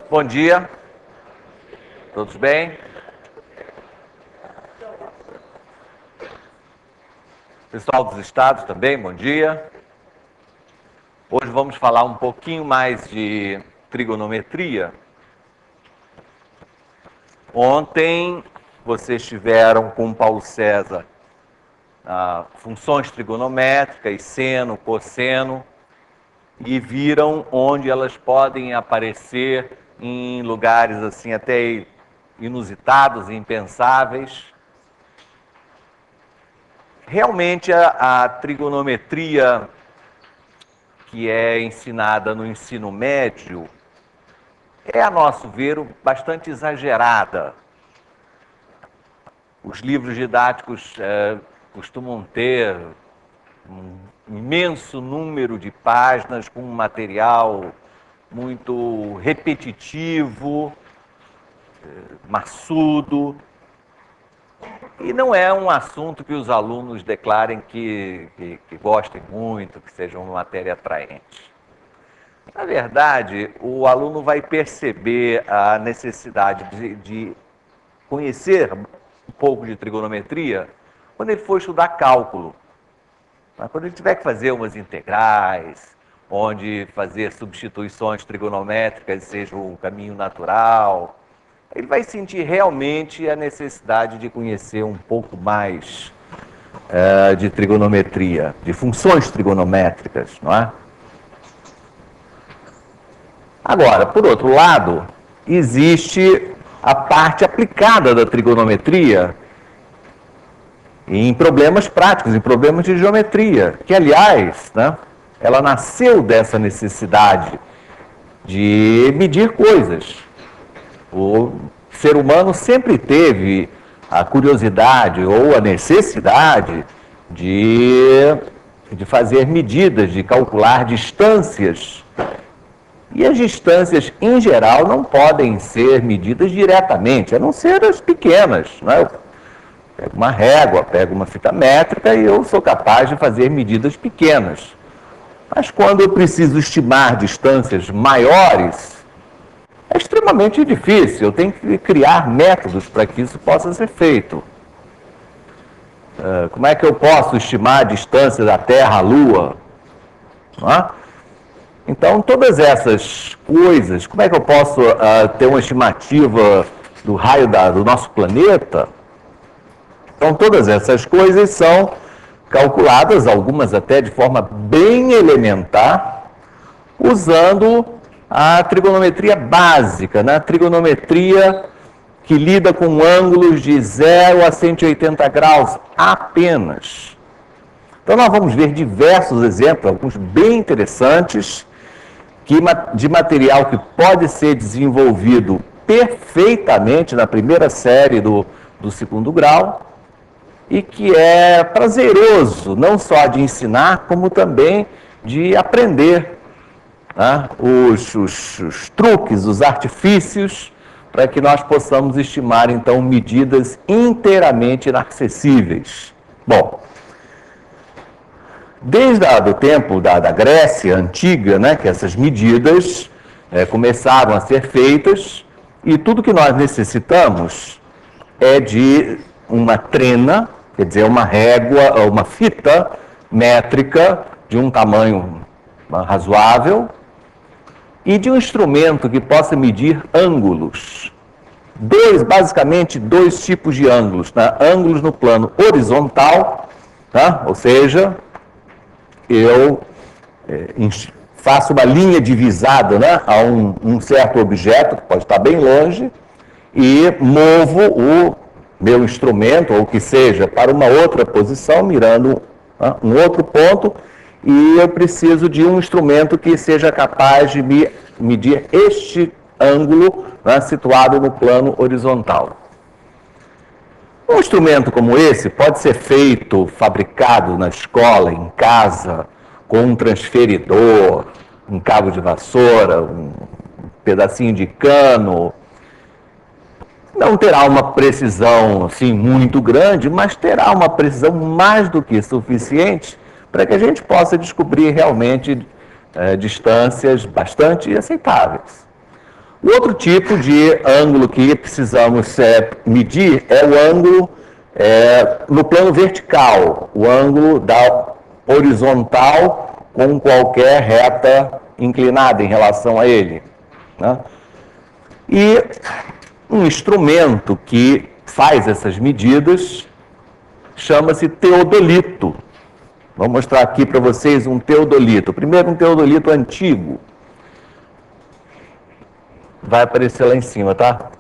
Bom dia, todos bem? Pessoal dos estados também, bom dia. Hoje vamos falar um pouquinho mais de trigonometria. Ontem vocês tiveram com o Paulo César funções trigonométricas, seno, cosseno, e viram onde elas podem aparecer em lugares assim até inusitados e impensáveis. Realmente a trigonometria que é ensinada no ensino médio é, a nosso ver, bastante exagerada. Os livros didáticos costumam ter um imenso número de páginas com um material muito repetitivo, maçudo, e não é um assunto que os alunos declarem que gostem muito, que seja uma matéria atraente. Na verdade, o aluno vai perceber a necessidade de conhecer um pouco de trigonometria quando ele for estudar cálculo. Quando ele tiver que fazer umas integrais, onde fazer substituições trigonométricas seja o caminho natural, ele vai sentir realmente a necessidade de conhecer um pouco mais de trigonometria, de funções trigonométricas, não é? Agora, por outro lado, existe a parte aplicada da trigonometria em problemas práticos, em problemas de geometria, que, aliás, né, ela nasceu dessa necessidade de medir coisas. O ser humano sempre teve a curiosidade ou a necessidade de fazer medidas, de calcular distâncias. E as distâncias, em geral, não podem ser medidas diretamente, a não ser as pequenas, né? Eu pego uma régua, pego uma fita métrica e eu sou capaz de fazer medidas pequenas. Mas quando eu preciso estimar distâncias maiores, é extremamente difícil. Eu tenho que criar métodos para que isso possa ser feito. Como é que eu posso estimar a distância da Terra à Lua? Não é? Então, todas essas coisas, como é que eu posso ter uma estimativa do raio do nosso planeta? Então, todas essas coisas são calculadas, algumas até de forma bem elementar, usando a trigonometria básica, né? A trigonometria que lida com ângulos de 0 a 180 graus apenas. Então, nós vamos ver diversos exemplos, alguns bem interessantes, de material que pode ser desenvolvido perfeitamente na primeira série do segundo grau, e que é prazeroso, não só de ensinar, como também de aprender, né? Os truques, os artifícios, para que nós possamos estimar, então, medidas inteiramente inacessíveis. Bom, desde o tempo da Grécia Antiga, né, que essas medidas começaram a ser feitas, e tudo que nós necessitamos é de uma trena, quer dizer, uma régua, uma fita métrica de um tamanho razoável e de um instrumento que possa medir ângulos. Basicamente, dois tipos de ângulos, né? Ângulos no plano horizontal, tá? Ou seja, eu faço uma linha divisada, né, a um certo objeto, que pode estar bem longe, e movo o meu instrumento, ou o que seja, para uma outra posição, mirando um outro ponto, e eu preciso de um instrumento que seja capaz de medir este ângulo, né, situado no plano horizontal. Um instrumento como esse pode ser fabricado na escola, em casa, com um transferidor, um cabo de vassoura, um pedacinho de cano. Não terá uma precisão assim, muito grande, mas terá uma precisão mais do que suficiente para que a gente possa descobrir realmente distâncias bastante aceitáveis. O outro tipo de ângulo que precisamos medir é o ângulo no plano vertical, o ângulo da horizontal com qualquer reta inclinada em relação a ele, né? E um instrumento que faz essas medidas chama-se teodolito. Vou mostrar aqui para vocês um teodolito. Primeiro, um teodolito antigo. Vai aparecer lá em cima, tá?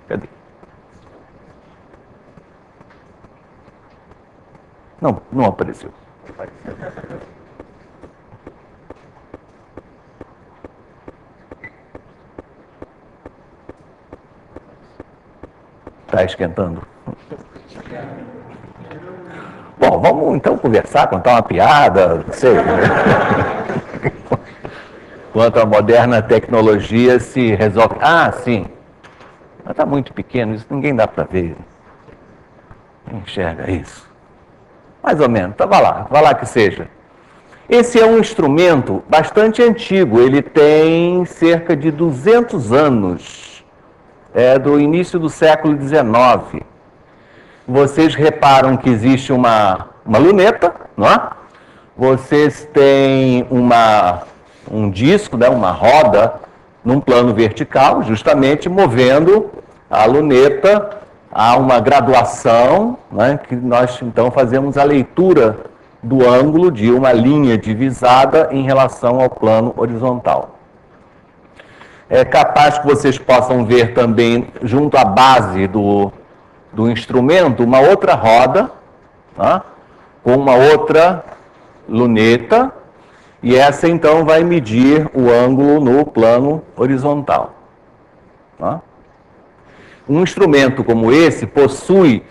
Cadê? Não, não apareceu. Está esquentando? Bom, vamos então conversar, contar uma piada, não sei. Enquanto a moderna tecnologia se resolve. Ah, sim. Mas está muito pequeno, isso ninguém dá para ver. Quem enxerga isso? Mais ou menos, então vai lá que seja. Esse é um instrumento bastante antigo, ele tem cerca de 200 anos, do início do século XIX. Vocês reparam que existe uma luneta, não é? Vocês têm um disco, né, uma roda, num plano vertical, justamente movendo a luneta a uma graduação, né, que nós então fazemos a leitura do ângulo de uma linha divisada em relação ao plano horizontal. É capaz que vocês possam ver também, junto à base do instrumento, uma outra roda, tá? Com uma outra luneta, e essa então vai medir o ângulo no plano horizontal. Tá? Um instrumento como esse possui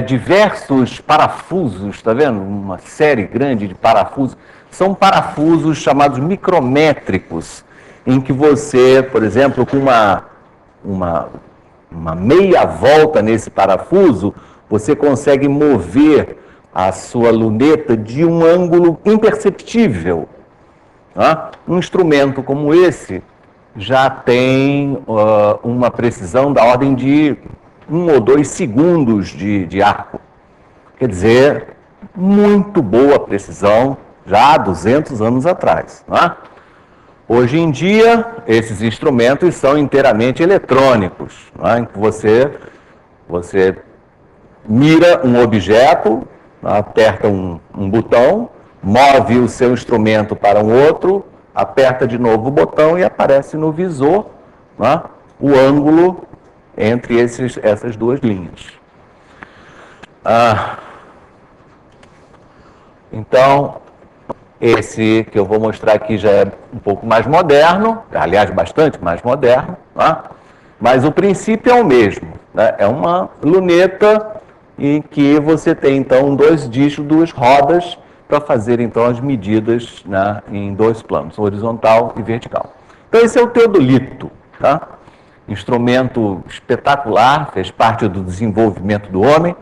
diversos parafusos, está vendo? Uma série grande de parafusos. São parafusos chamados micrométricos, em que você, por exemplo, com uma meia volta nesse parafuso, você consegue mover a sua luneta de um ângulo imperceptível. Tá? Um instrumento como esse já tem uma precisão da ordem de 1 ou 2 segundos de arco. Quer dizer, muito boa precisão, já há 200 anos atrás. Tá? Hoje em dia, esses instrumentos são inteiramente eletrônicos. Tá? Você mira um objeto, aperta um botão, move o seu instrumento para um outro, aperta de novo o botão e aparece no visor, né, o ângulo entre essas duas linhas. Então, esse que eu vou mostrar aqui já é um pouco mais moderno, aliás, bastante mais moderno, né, mas o princípio é o mesmo. Né, é uma luneta em que você tem, então, 2 discos, 2 rodas, para fazer, então, as medidas, né, em 2 planos, horizontal e vertical. Então, esse é o teodolito, tá? Instrumento espetacular, fez parte do desenvolvimento do homem,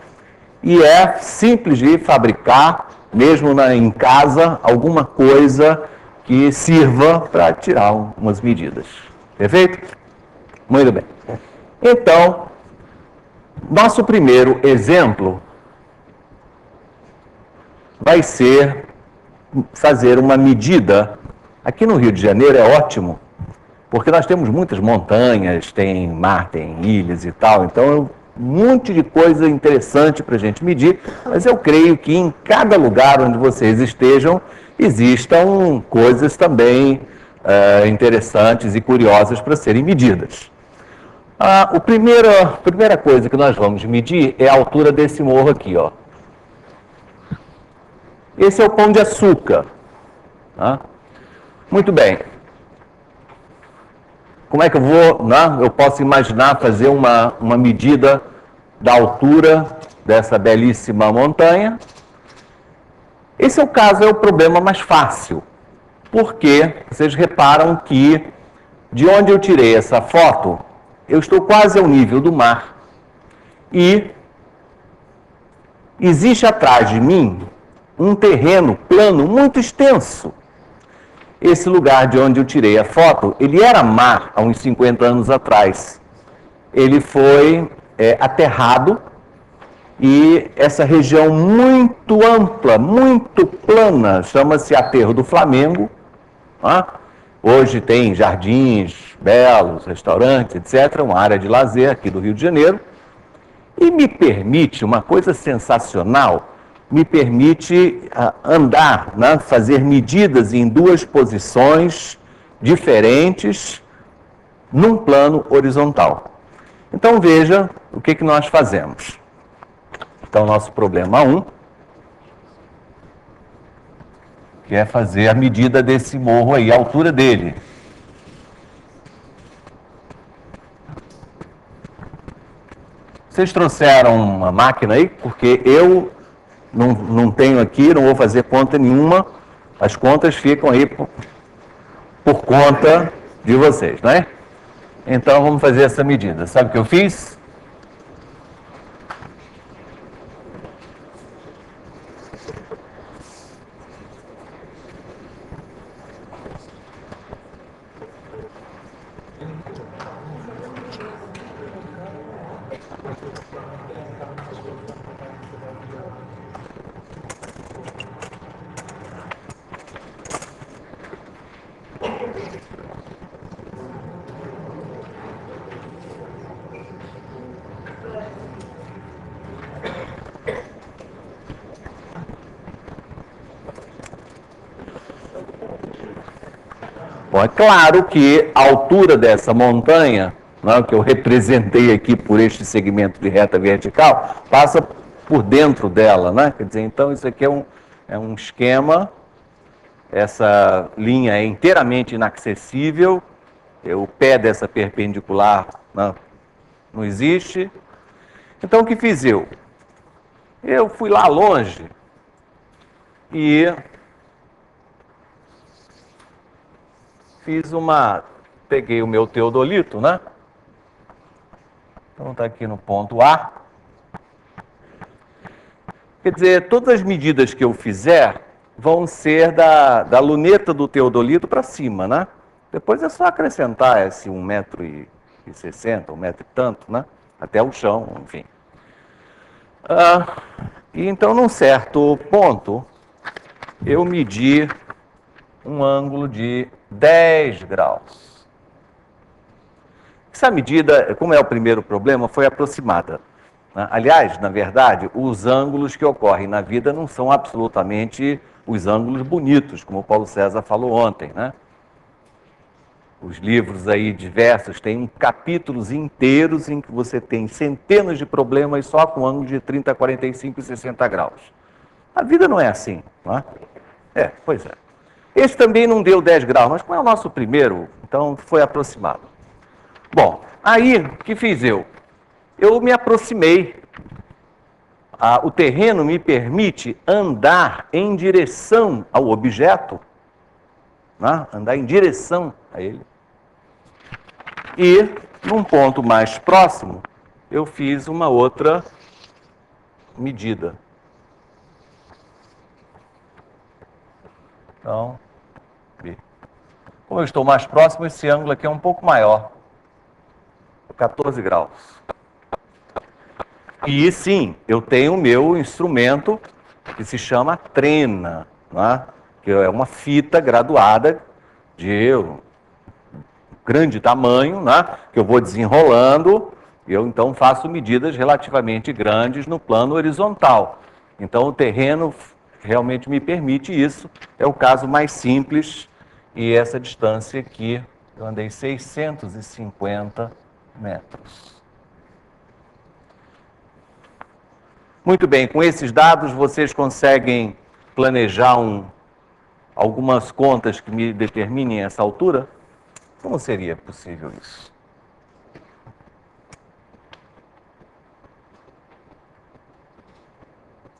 e é simples de fabricar, mesmo em casa, alguma coisa que sirva para tirar umas medidas. Perfeito? Muito bem. Então, nosso primeiro exemplo vai ser fazer uma medida. Aqui no Rio de Janeiro é ótimo, porque nós temos muitas montanhas, tem mar, tem ilhas e tal, então é um monte de coisa interessante para a gente medir, mas eu creio que em cada lugar onde vocês estejam, existam coisas também interessantes e curiosas para serem medidas. A primeira coisa que nós vamos medir é a altura desse morro aqui, ó. Esse é o Pão de Açúcar. Tá? Muito bem. Como é que eu vou, né? Eu posso imaginar fazer uma medida da altura dessa belíssima montanha. Esse é o problema mais fácil. Porque vocês reparam que de onde eu tirei essa foto, eu estou quase ao nível do mar. E existe atrás de mim um terreno plano muito extenso. Esse lugar de onde eu tirei a foto, ele era mar há uns 50 anos atrás. Ele foi aterrado e essa região muito ampla, muito plana, chama-se Aterro do Flamengo. Hoje tem jardins belos, restaurantes, etc., uma área de lazer aqui do Rio de Janeiro. E me permite, uma coisa sensacional, me permite andar, né, fazer medidas em duas posições diferentes, num plano horizontal. Então veja o que nós fazemos. Então, nosso problema 1, que é fazer a medida desse morro aí, a altura dele. Vocês trouxeram uma máquina aí? Porque eu não tenho aqui, não vou fazer conta nenhuma. As contas ficam aí por conta de vocês, não é? Então, vamos fazer essa medida. Sabe o que eu fiz? Bom, é claro que a altura dessa montanha, né, que eu representei aqui por este segmento de reta vertical, passa por dentro dela, né? Quer dizer, então isso aqui é um esquema, essa linha é inteiramente inacessível, o pé dessa perpendicular, né, não existe. Então o que fiz eu? Eu fui lá longe e peguei o meu teodolito, né? Então está aqui no ponto A. Quer dizer, todas as medidas que eu fizer vão ser da luneta do teodolito para cima, né? Depois é só acrescentar esse 1,60 m, 1 metro e tanto, né? Até o chão, enfim. E então, num certo ponto, eu medi um ângulo de 10 graus. Essa medida, como é o primeiro problema, foi aproximada. Aliás, na verdade, os ângulos que ocorrem na vida não são absolutamente os ângulos bonitos, como o Paulo César falou ontem, né? Os livros aí diversos têm capítulos inteiros em que você tem centenas de problemas só com ângulos de 30, 45 e 60 graus. A vida não é assim, não é? Pois é. Esse também não deu 10 graus, mas como é o nosso primeiro, então foi aproximado. Bom, aí, o que fiz eu? Eu me aproximei. O terreno me permite andar em direção ao objeto, né? Andar em direção a ele. E, num ponto mais próximo, eu fiz uma outra medida. Então, como eu estou mais próximo, esse ângulo aqui é um pouco maior. 14 graus. E sim, eu tenho o meu instrumento que se chama trena, né? Que é uma fita graduada de grande tamanho, né? Que eu vou desenrolando, eu então faço medidas relativamente grandes no plano horizontal. Então o terreno realmente me permite isso, é o caso mais simples, e essa distância aqui, eu andei 650 metros. Muito bem, com esses dados vocês conseguem planejar algumas contas que me determinem essa altura? Como seria possível isso?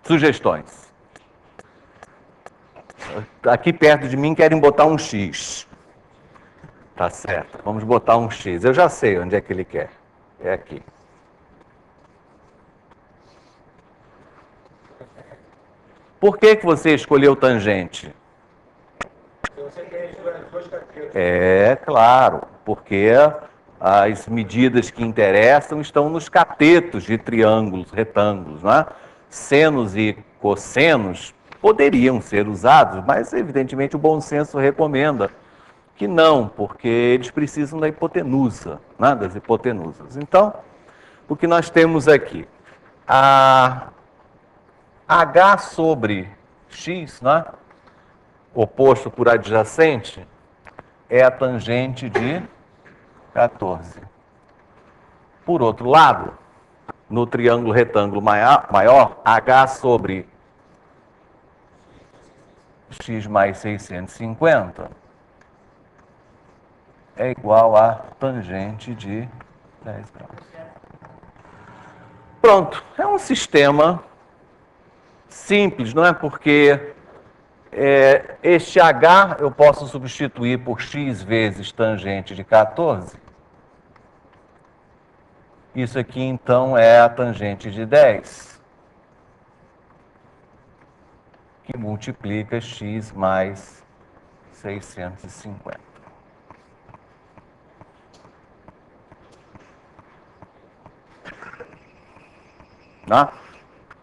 Sugestões. Aqui perto de mim querem botar um X. Tá certo, vamos botar um X. Eu já sei onde é que ele quer. É aqui. Por que você escolheu tangente? Você tem as duas categorias. É, claro, porque as medidas que interessam estão nos catetos de triângulos, retângulos, né? Senos e cossenos poderiam ser usados, mas evidentemente o bom senso recomenda que não, porque eles precisam da hipotenusa, né? Das hipotenusas. Então, o que nós temos aqui? A H sobre x, né? Oposto por adjacente, é a tangente de 14. Por outro lado, no triângulo retângulo maior, H sobre x mais 650 é igual a tangente de 10 graus. Pronto, é um sistema simples, não é? Porque este H eu posso substituir por x vezes tangente de 14. Isso aqui, então, é a tangente de 10, que multiplica x mais 650. Né?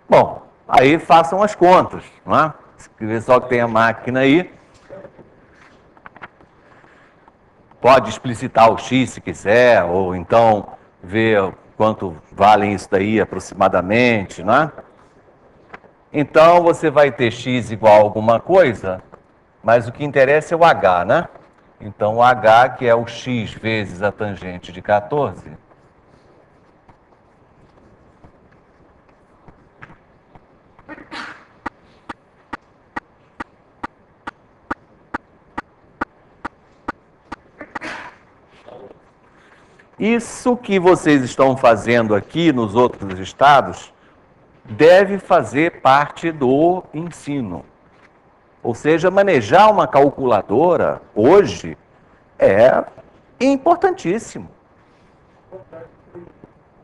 Bom, aí façam as contas. Né? O pessoal que tem a máquina aí pode explicitar o x se quiser, ou então ver quanto valem isso daí aproximadamente, né? Então você vai ter x igual a alguma coisa, mas o que interessa é o h, né? Então o h, que é o x vezes a tangente de 14, isso que vocês estão fazendo aqui nos outros estados deve fazer parte do ensino. Ou seja, manejar uma calculadora hoje é importantíssimo.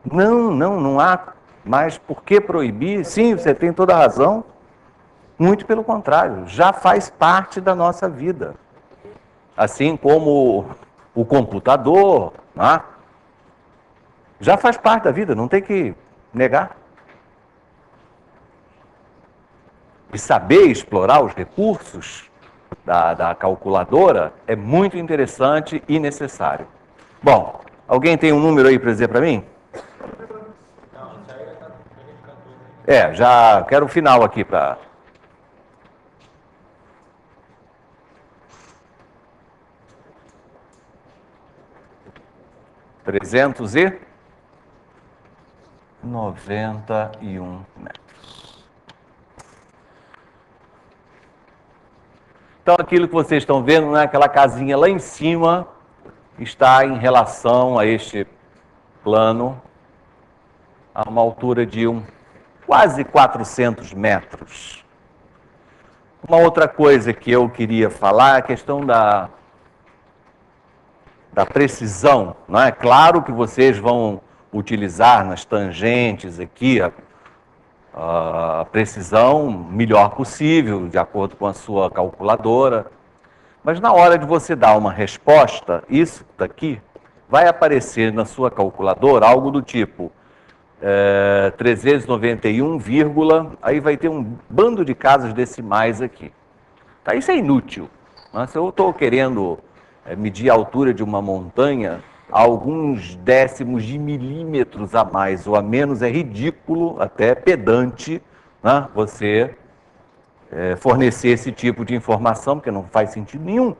Não há mais por que proibir. Sim, você tem toda a razão. Muito pelo contrário, já faz parte da nossa vida. Assim como o computador, né? Já faz parte da vida, não tem que negar. E saber explorar os recursos da calculadora é muito interessante e necessário. Bom, alguém tem um número aí para dizer para mim? Já quero o final aqui para... ...391 metros. Então, aquilo que vocês estão vendo, né, aquela casinha lá em cima, está em relação a este plano, a uma altura de quase 400 metros. Uma outra coisa que eu queria falar é a questão da precisão. Não é? Claro que vocês vão utilizar nas tangentes aqui a precisão melhor possível, de acordo com a sua calculadora. Mas na hora de você dar uma resposta, isso daqui vai aparecer na sua calculadora algo do tipo 391, aí vai ter um bando de casas decimais aqui. Tá? Isso é inútil. Né? Se eu estou querendo medir a altura de uma montanha, alguns décimos de milímetros a mais ou a menos é ridículo, até pedante, né? Você fornecer esse tipo de informação, porque não faz sentido nenhum.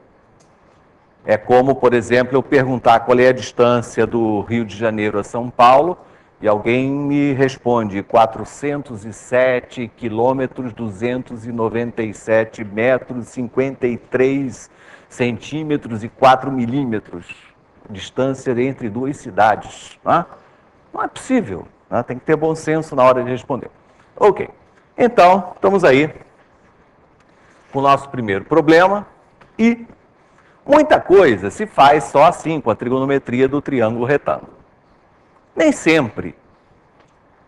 É como, por exemplo, eu perguntar qual é a distância do Rio de Janeiro a São Paulo, e alguém me responde 407 quilômetros, 297 metros, 53 centímetros e 4 milímetros. Distância entre duas cidades. Não é possível. Né? Tem que ter bom senso na hora de responder. Ok. Então, estamos aí com o nosso primeiro problema. E muita coisa se faz só assim, com a trigonometria do triângulo retângulo. Nem sempre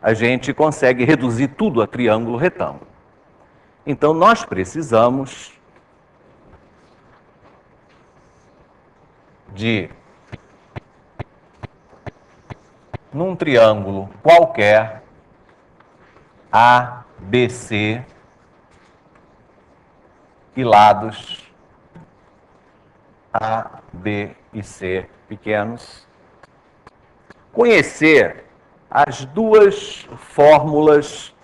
a gente consegue reduzir tudo a triângulo retângulo. Então, nós precisamos de, num triângulo qualquer, ABC, e lados A, B e C pequenos, conhecer as duas fórmulas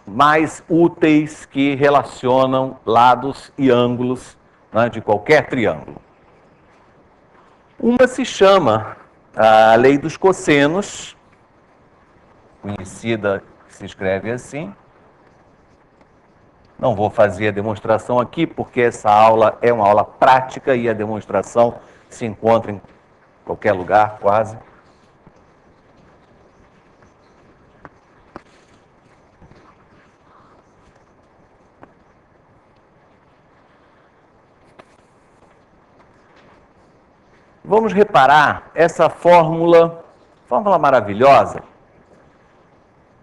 mais úteis que relacionam lados e ângulos, né, de qualquer triângulo. Uma se chama a lei dos cossenos, conhecida, que se escreve assim. Não vou fazer a demonstração aqui, porque essa aula é uma aula prática e a demonstração se encontra em qualquer lugar, quase. Vamos reparar essa fórmula maravilhosa.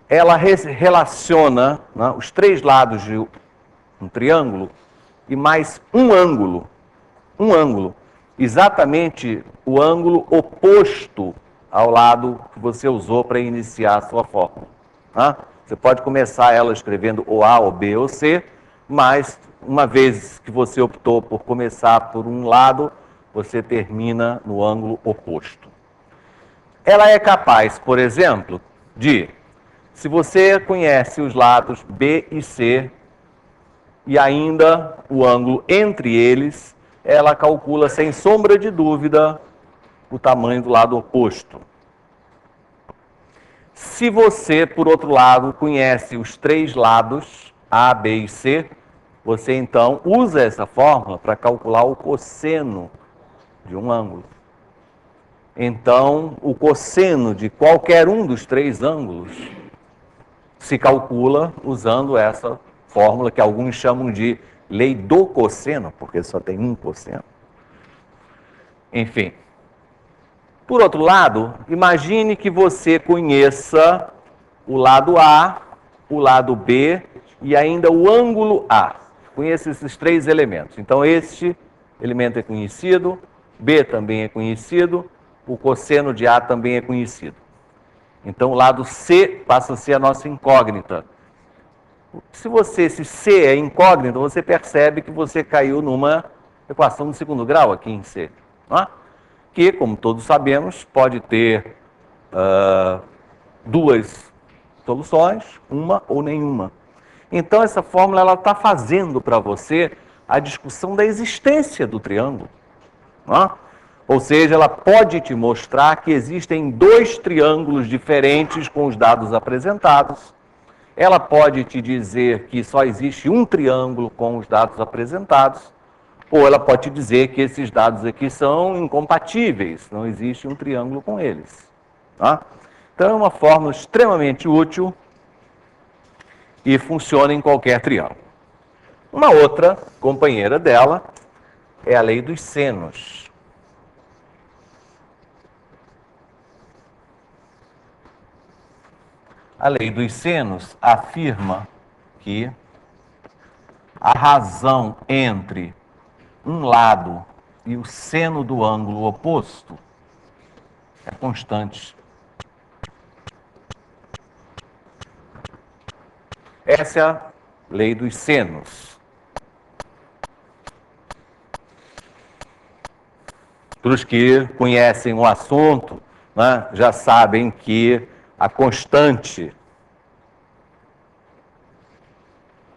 Ela relaciona, né, os três lados de um triângulo e mais um ângulo, exatamente o ângulo oposto ao lado que você usou para iniciar a sua fórmula. Né? Você pode começar ela escrevendo ou A, ou B, ou C, mas uma vez que você optou por começar por um lado, você termina no ângulo oposto. Ela é capaz, por exemplo, de, se você conhece os lados B e C, e ainda o ângulo entre eles, ela calcula sem sombra de dúvida o tamanho do lado oposto. Se você, por outro lado, conhece os três lados, A, B e C, você então usa essa fórmula para calcular o cosseno de um ângulo. Então, o cosseno de qualquer um dos três ângulos se calcula usando essa fórmula que alguns chamam de lei do cosseno, porque só tem um cosseno. Enfim. Por outro lado, imagine que você conheça o lado A, o lado B e ainda o ângulo A. Conheça esses três elementos. Então, este elemento é conhecido, B também é conhecido, o cosseno de A também é conhecido. Então, o lado C passa a ser a nossa incógnita. Se C é incógnito, você percebe que você caiu numa equação de segundo grau aqui em C. Não é? Que, como todos sabemos, pode ter duas soluções, uma ou nenhuma. Então, essa fórmula está fazendo para você a discussão da existência do triângulo. Não é? Ou seja, ela pode te mostrar que existem dois triângulos diferentes com os dados apresentados. Ela pode te dizer que só existe um triângulo com os dados apresentados. Ou ela pode te dizer que esses dados aqui são incompatíveis, não existe um triângulo com eles. Tá? Então, é uma fórmula extremamente útil e funciona em qualquer triângulo. Uma outra companheira dela é a lei dos senos. A lei dos senos afirma que a razão entre um lado e o seno do ângulo oposto é constante. Essa é a lei dos senos. Para os que conhecem o assunto, né, já sabem que a constante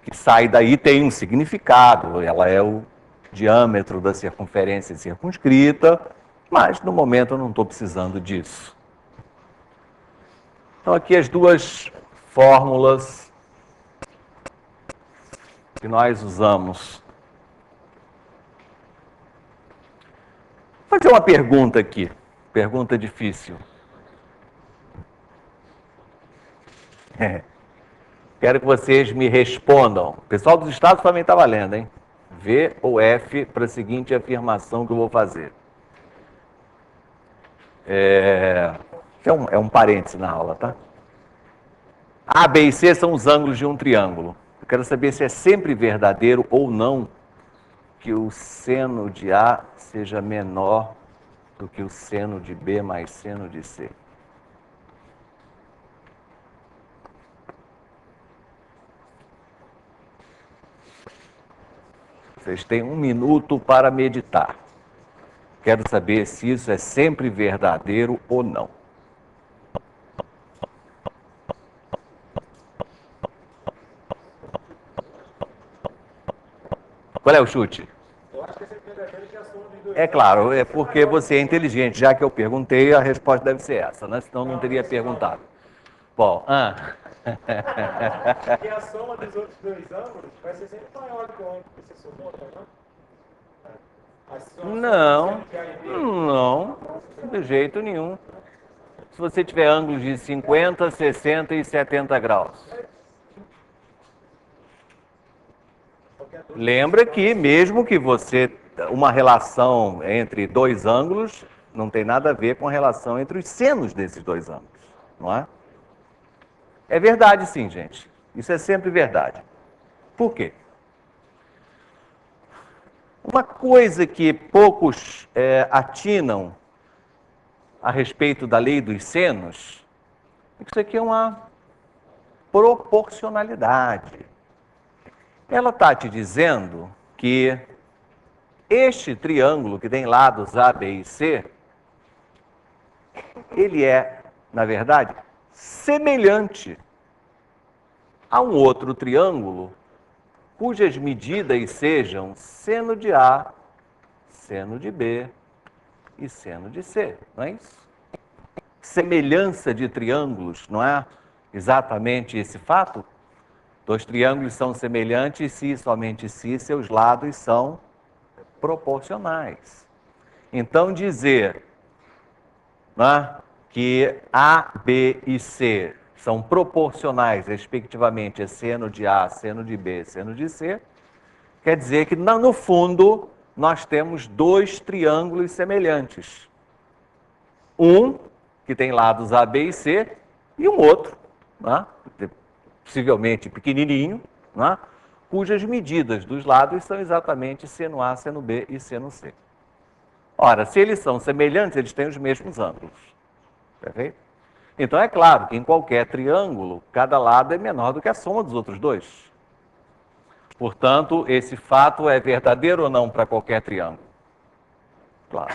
que sai daí tem um significado, ela é o diâmetro da circunferência circunscrita, mas no momento eu não estou precisando disso. Então aqui as duas fórmulas que nós usamos. Vou fazer uma pergunta aqui, pergunta difícil. Quero que vocês me respondam. O pessoal dos estados também está valendo, hein? V ou F para a seguinte afirmação que eu vou fazer. É um parêntese na aula, tá? A, B e C são os ângulos de um triângulo. Eu quero saber se é sempre verdadeiro ou não que o seno de A seja menor do que o seno de B mais seno de C? Vocês têm 1 minuto para meditar. Quero saber se isso é sempre verdadeiro ou não. Qual é o chute? Eu acho que esse verdadeiro que é a soma dos dois. É claro, é porque você é inteligente. Já que eu perguntei, a resposta deve ser essa, né? Senão não teria perguntado. Bom, E a soma dos outros dois ângulos vai ser sempre maior do que o ângulo que você somou, não? não, de jeito nenhum. Se você tiver ângulos de 50, 60 e 70 graus. Lembra que mesmo que você, uma relação entre dois ângulos, não tem nada a ver com a relação entre os senos desses dois ângulos, não é? É verdade sim, gente. Isso é sempre verdade. Por quê? Uma coisa que poucos atinam a respeito da lei dos senos é que isso aqui é uma proporcionalidade. Ela está te dizendo que este triângulo que tem lados A, B e C, ele é, na verdade, semelhante a um outro triângulo cujas medidas sejam seno de A, seno de B e seno de C, não é isso? Semelhança de triângulos, não é exatamente esse fato? Dois triângulos são semelhantes se, somente se, seus lados são proporcionais. Então, dizer, né, que A, B e C são proporcionais, respectivamente, a seno de A, seno de B, seno de C, quer dizer que, no fundo, nós temos dois triângulos semelhantes. Um que tem lados A, B e C, e um outro, né, possivelmente pequenininho, né, cujas medidas dos lados são exatamente seno A, seno B e seno C. Ora, se eles são semelhantes, eles têm os mesmos ângulos. Perfeito? Então, é claro que em qualquer triângulo, cada lado é menor do que a soma dos outros dois. Portanto, esse fato é verdadeiro ou não para qualquer triângulo? Claro.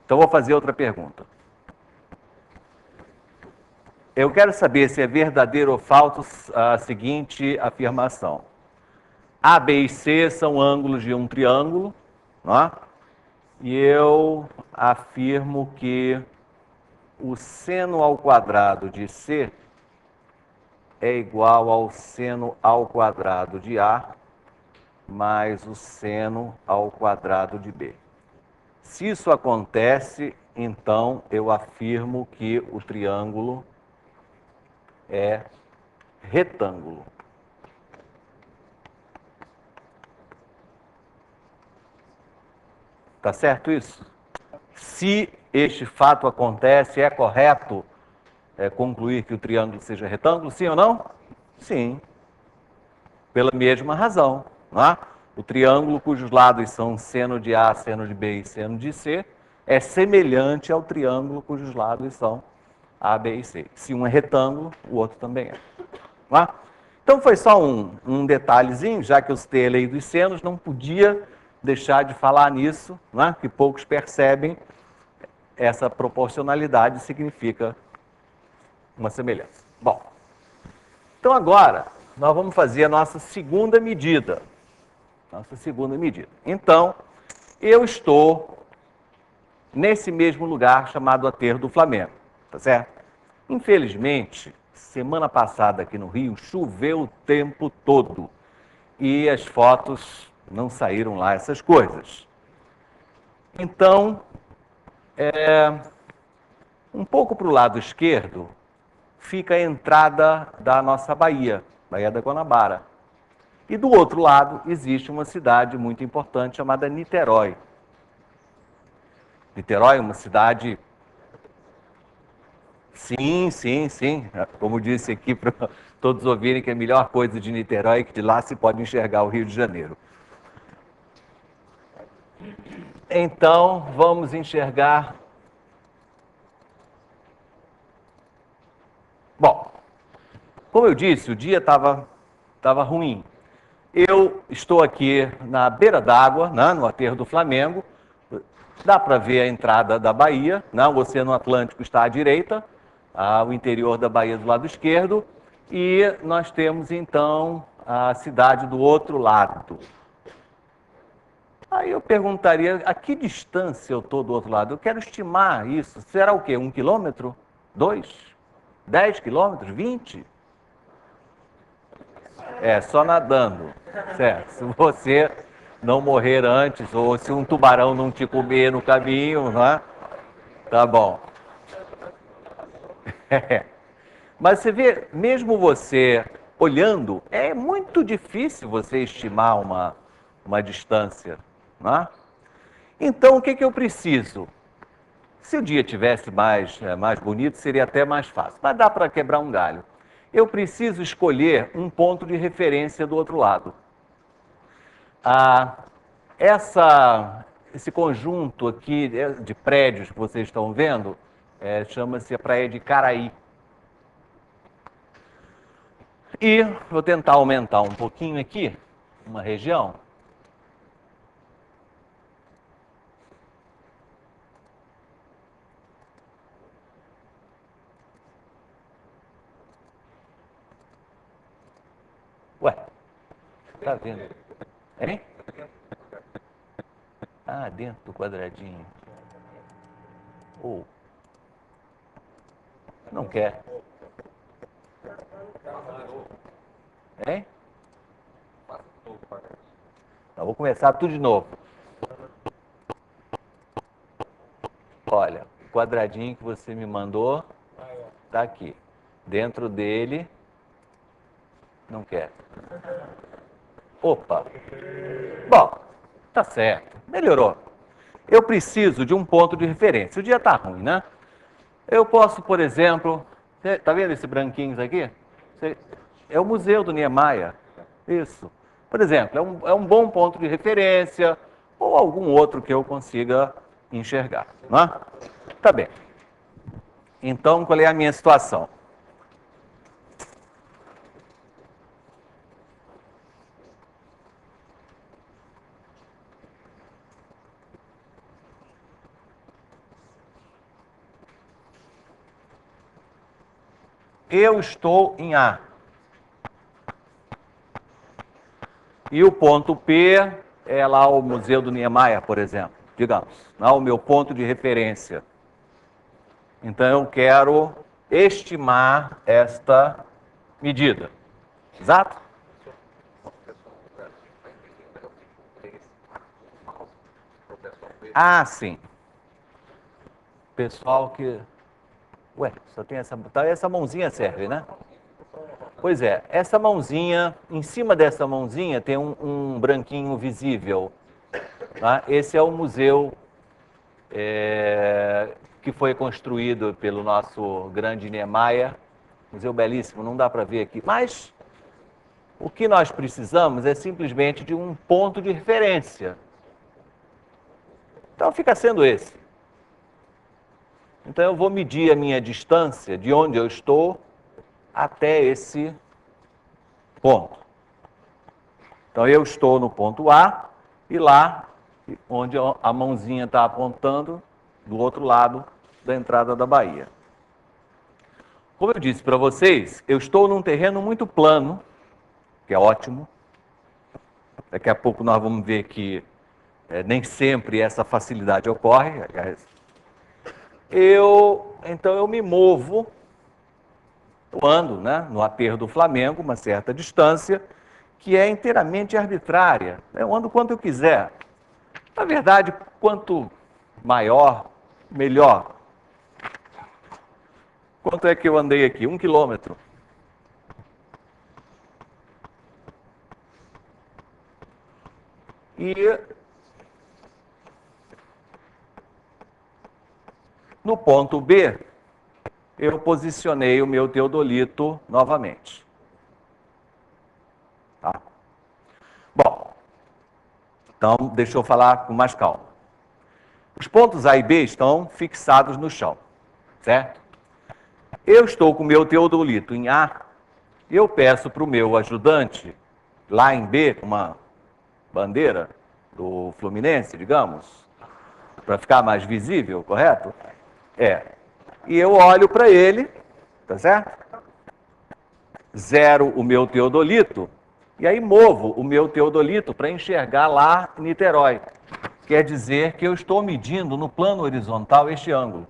Então, vou fazer outra pergunta. Eu quero saber se é verdadeiro ou falso a seguinte afirmação. A, B e C são ângulos de um triângulo, não é? E eu afirmo que o seno ao quadrado de C é igual ao seno ao quadrado de A mais o seno ao quadrado de B. Se isso acontece, então eu afirmo que o triângulo é retângulo. Tá certo isso? Se este fato acontece, é correto concluir que o triângulo seja retângulo, sim ou não? Sim. Pela mesma razão, não é? O triângulo cujos lados são seno de A, seno de B e seno de C é semelhante ao triângulo cujos lados são A, B e C. Se um é retângulo, o outro também é. Não é? Então foi só um detalhezinho, já que eu citei a lei dos senos, não podia deixar de falar nisso, não é? Que poucos percebem essa proporcionalidade significa uma semelhança. Bom, então agora nós vamos fazer a nossa segunda medida. Então, eu estou nesse mesmo lugar chamado Aterro do Flamengo, tá certo? Infelizmente, semana passada aqui no Rio, choveu o tempo todo e as fotos não saíram lá, essas coisas. Então, um pouco para o lado esquerdo, fica a entrada da nossa Baía, Baía da Guanabara. E do outro lado existe uma cidade muito importante chamada Niterói. Niterói é uma cidade... Sim. Como disse aqui para todos ouvirem que a melhor coisa de Niterói é que de lá se pode enxergar o Rio de Janeiro. Então, vamos enxergar. Bom, como eu disse, o dia estava ruim. Eu estou aqui na beira d'água, né, no aterro do Flamengo. Dá para ver a entrada da Bahia, né? O Oceano Atlântico está à direita, o interior da Bahia do lado esquerdo, e nós temos então a cidade do outro lado. Aí eu perguntaria, a que distância eu estou do outro lado? Eu quero estimar isso. Será o quê? 1 quilômetro? 2? 10 quilômetros? 20? É, só nadando, certo? Se você não morrer antes, ou se um tubarão não te comer no caminho, né? Tá bom. Mas você vê, mesmo você olhando, é muito difícil você estimar uma distância, né? Então, o que eu preciso? Se o dia tivesse mais bonito, seria até mais fácil. Mas dá para quebrar um galho. Eu preciso escolher um ponto de referência do outro lado. Esse conjunto aqui de prédios que vocês estão vendo chama-se a Praia de Caraí. E vou tentar aumentar um pouquinho aqui, uma região. Ué, tá vendo? Hein? Ah, dentro do quadradinho. Não quer. Hein? Então, vou começar tudo de novo. Olha, o quadradinho que você me mandou está aqui. Dentro dele, não quer. Opa! Bom, tá certo. Melhorou. Eu preciso de um ponto de referência. O dia está ruim, né? Eu posso, por exemplo... Tá vendo esses branquinhos aqui? É o Museu do Niemeyer. Isso. Por exemplo, é um bom ponto de referência ou algum outro que eu consiga enxergar. Né? Tá bem. Então, qual é a minha situação? Eu estou em A. E o ponto P é lá o Museu do Niemeyer, por exemplo, digamos, lá o meu ponto de referência. Então eu quero estimar esta medida. Exato? Ah, sim. Pessoal que... Ué, só tem essa... Tá, essa mãozinha serve, né? Pois é, essa mãozinha, em cima dessa mãozinha tem um branquinho visível. Tá? Esse é o museu que foi construído pelo nosso grande Niemeyer. Museu belíssimo, não dá para ver aqui. Mas o que nós precisamos é simplesmente de um ponto de referência. Então fica sendo esse. Então eu vou medir a minha distância de onde eu estou até esse ponto. Então eu estou no ponto A e lá, onde a mãozinha está apontando, do outro lado da entrada da Bahia. Como eu disse para vocês, eu estou num terreno muito plano, que é ótimo. Daqui a pouco nós vamos ver que nem sempre essa facilidade ocorre. Então eu me movo, eu ando, né, no aterro do Flamengo, uma certa distância, que é inteiramente arbitrária. Eu ando quanto eu quiser. Na verdade, quanto maior, melhor. Quanto é que eu andei aqui? 1 quilômetro. E no ponto B, eu posicionei o meu teodolito novamente. Tá? Bom, então deixa eu falar com mais calma. Os pontos A e B estão fixados no chão, certo? Eu estou com o meu teodolito em A, e eu peço para o meu ajudante, lá em B, com uma bandeira do Fluminense, digamos, para ficar mais visível, correto? E eu olho para ele, tá certo? Zero o meu teodolito, e aí movo o meu teodolito para enxergar lá Niterói. Quer dizer que eu estou medindo no plano horizontal este ângulo.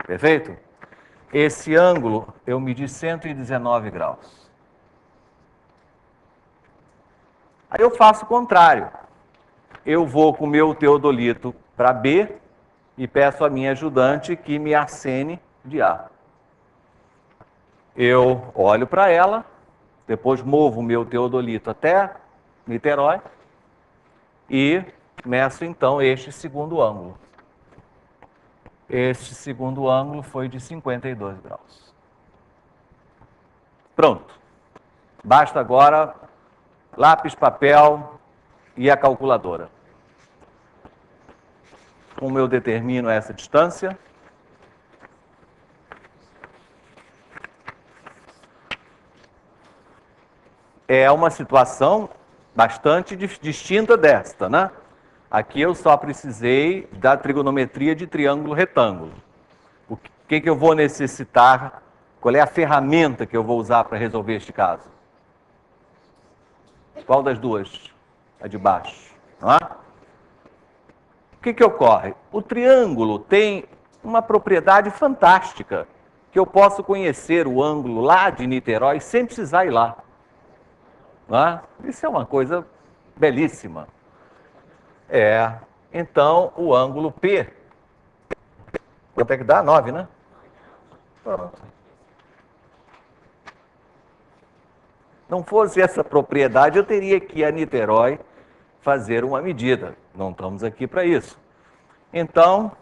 Perfeito? Esse ângulo eu medi 119 graus. Aí eu faço o contrário. Eu vou com o meu teodolito para B e peço à minha ajudante que me acene de A. Eu olho para ela, depois movo o meu teodolito até Niterói e meço então este segundo ângulo. Este segundo ângulo foi de 52 graus. Pronto. Basta agora lápis, papel e a calculadora. Como eu determino essa distância? É uma situação bastante distinta desta, né? Aqui eu só precisei da trigonometria de triângulo retângulo. O que eu vou necessitar? Qual é a ferramenta que eu vou usar para resolver este caso? Qual das duas? A de baixo. Não é? O que ocorre? O triângulo tem uma propriedade fantástica, que eu posso conhecer o ângulo lá de Niterói sem precisar ir lá. Não é? Isso é uma coisa belíssima. Então, o ângulo P, quanto é que dá? 9, né? Pronto. Não fosse essa propriedade, eu teria que ir a Niterói fazer uma medida. Não estamos aqui para isso. Então,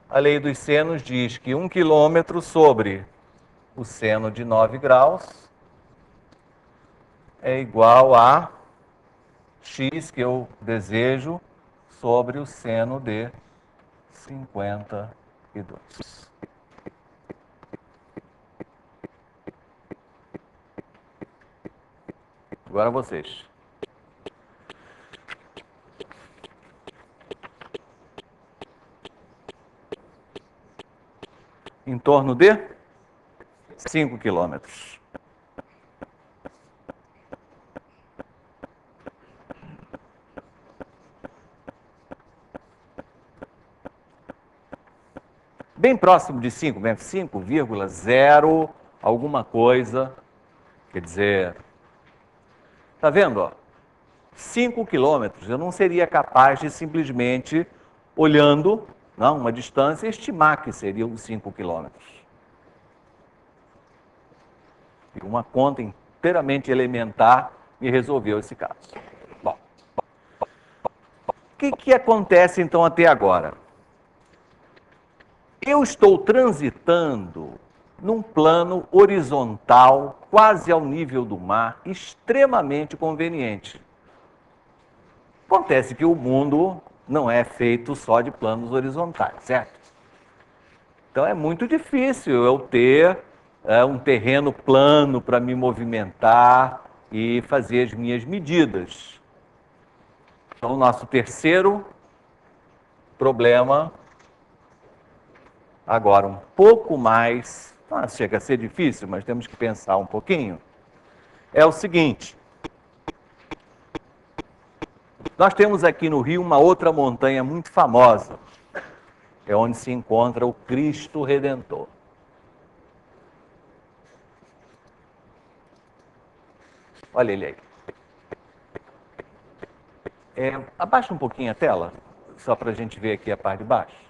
a lei dos senos diz que 1 quilômetro sobre o seno de 9 graus é igual a x que eu desejo sobre o seno de 52. Agora vocês. Em torno de 5 quilômetros. Bem próximo de 5, 5,0 alguma coisa. Quer dizer, tá vendo? Ó? 5 quilômetros, eu não seria capaz de simplesmente, olhando uma distância, estimar que seriam 5 quilômetros. E uma conta inteiramente elementar me resolveu esse caso. Bom, o que acontece então até agora? Eu estou transitando num plano horizontal, quase ao nível do mar, extremamente conveniente. Acontece que o mundo não é feito só de planos horizontais, certo? Então é muito difícil eu ter um terreno plano para me movimentar e fazer as minhas medidas. Então, o nosso terceiro problema, agora um pouco mais, chega a ser difícil, mas temos que pensar um pouquinho, é o seguinte. Nós temos aqui no Rio uma outra montanha muito famosa, é onde se encontra o Cristo Redentor. Olha ele aí. Abaixa um pouquinho a tela, só para a gente ver aqui a parte de baixo.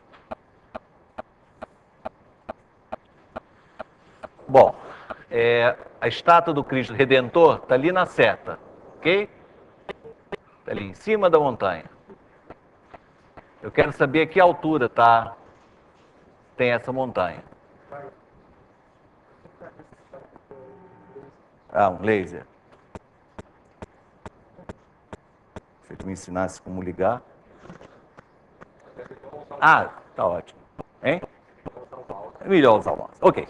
Bom, a estátua do Cristo Redentor está ali na seta, ok? Está ali em cima da montanha. Eu quero saber a que altura tem essa montanha. Um laser. Se tu me ensinasse como ligar. Ah, tá ótimo. Hein? É melhor usar o mouse. Ok.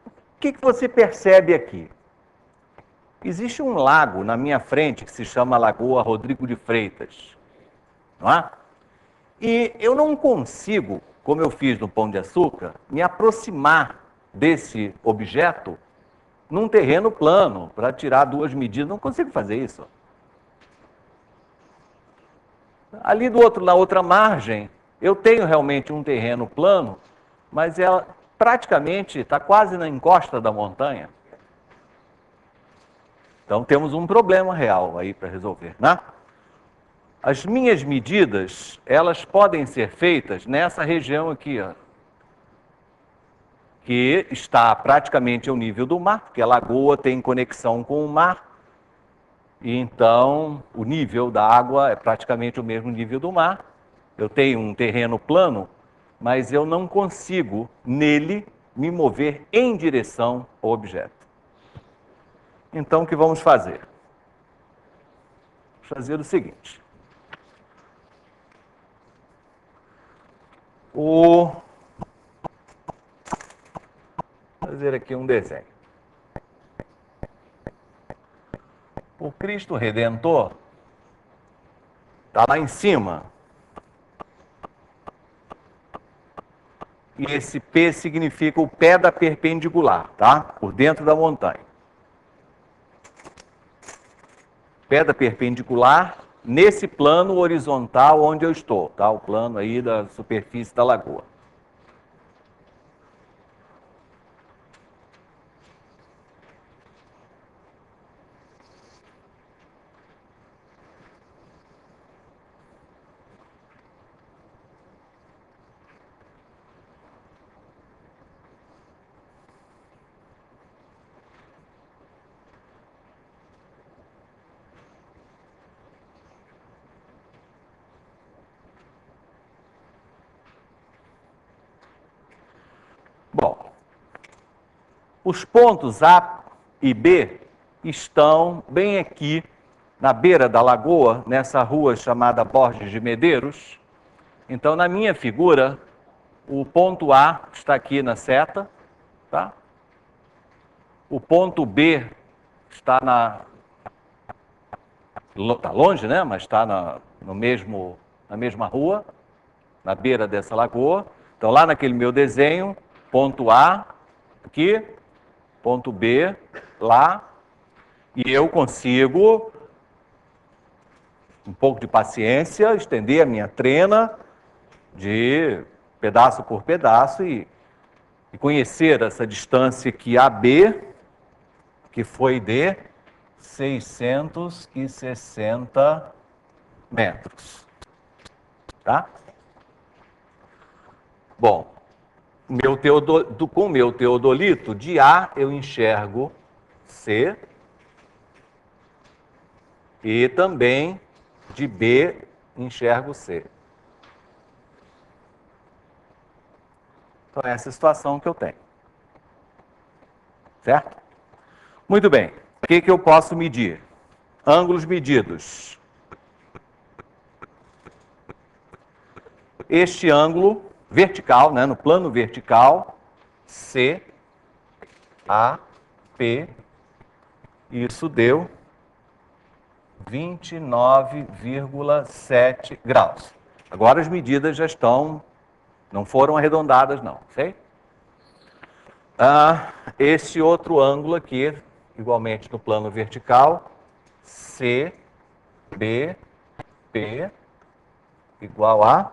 O que você percebe aqui? Existe um lago na minha frente que se chama Lagoa Rodrigo de Freitas. Não é? E eu não consigo, como eu fiz no Pão de Açúcar, me aproximar desse objeto num terreno plano para tirar duas medidas. Não consigo fazer isso. Ali na outra margem, eu tenho realmente um terreno plano, mas ela praticamente está quase na encosta da montanha. Então temos um problema real aí para resolver, né? As minhas medidas, elas podem ser feitas nessa região aqui, ó, que está praticamente ao nível do mar, porque a lagoa tem conexão com o mar, e então o nível da água é praticamente o mesmo nível do mar. Eu tenho um terreno plano, mas eu não consigo, nele, me mover em direção ao objeto. Então, o que vamos fazer? Vamos fazer o seguinte. Vou fazer aqui um desenho. O Cristo Redentor está lá em cima. E esse P significa o pé da perpendicular, tá? Por dentro da montanha. Pé da perpendicular nesse plano horizontal onde eu estou, tá? O plano aí da superfície da lagoa. Bom, os pontos A e B estão bem aqui na beira da lagoa, nessa rua chamada Borges de Medeiros. Então, na minha figura, o ponto A está aqui na seta, tá? O ponto B está está longe, né? Mas está na mesma rua, na beira dessa lagoa. Então, lá naquele meu desenho, ponto A aqui, ponto B lá, e eu consigo, um pouco de paciência, estender a minha trena de pedaço por pedaço e conhecer essa distância aqui AB, que foi de 660 metros. Tá? Bom, com o meu teodolito, de A eu enxergo C e também de B enxergo C. Então, essa é a situação que eu tenho. Certo? Muito bem. O que eu posso medir? Ângulos medidos. Este ângulo vertical, né, no plano vertical, C, A, P, isso deu 29,7 graus. Agora as medidas já não foram arredondadas não, ok? Esse outro ângulo aqui, igualmente no plano vertical, C, B, P, igual a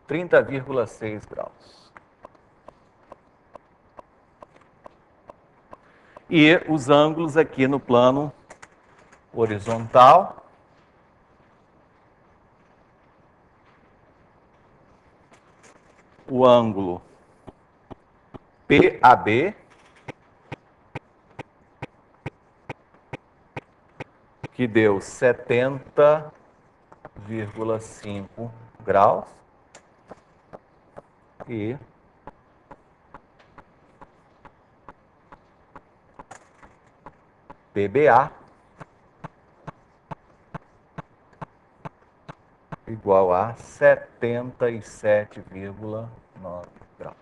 30,6 graus. E os ângulos aqui no plano horizontal, o ângulo PAB, que deu 70,5 graus, e PBA igual igual a 77,9 graus.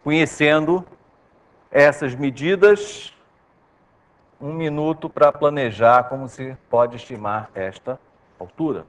Conhecendo essas medidas, 1 minuto para planejar como se pode estimar esta altura.